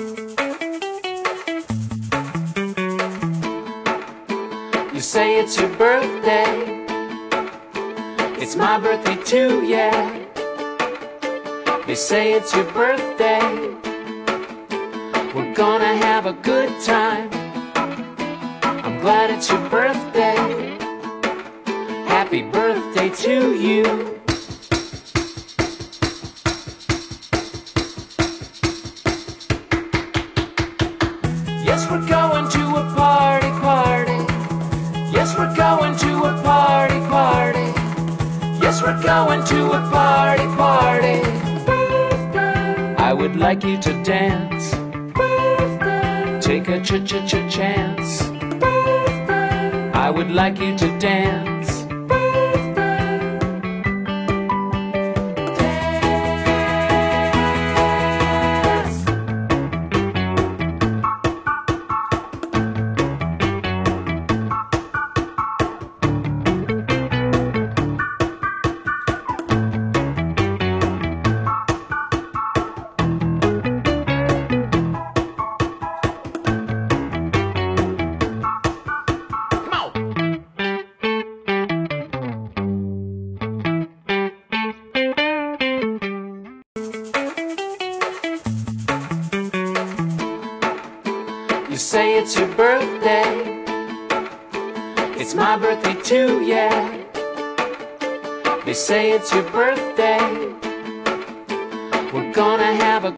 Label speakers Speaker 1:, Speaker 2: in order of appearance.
Speaker 1: You say it's your birthday, it's my birthday too, yeah. They say it's your birthday, we're gonna have a good time. I'm glad it's your birthday, happy birthday to you. Yes, we're going to a party, party. Yes, we're going to a party, party. Yes, we're going to a party, party. I would like you to dance. Take a chance. I would like you to dance. You say it's your birthday, it's my birthday too, yeah. They say it's your birthday, we're gonna have a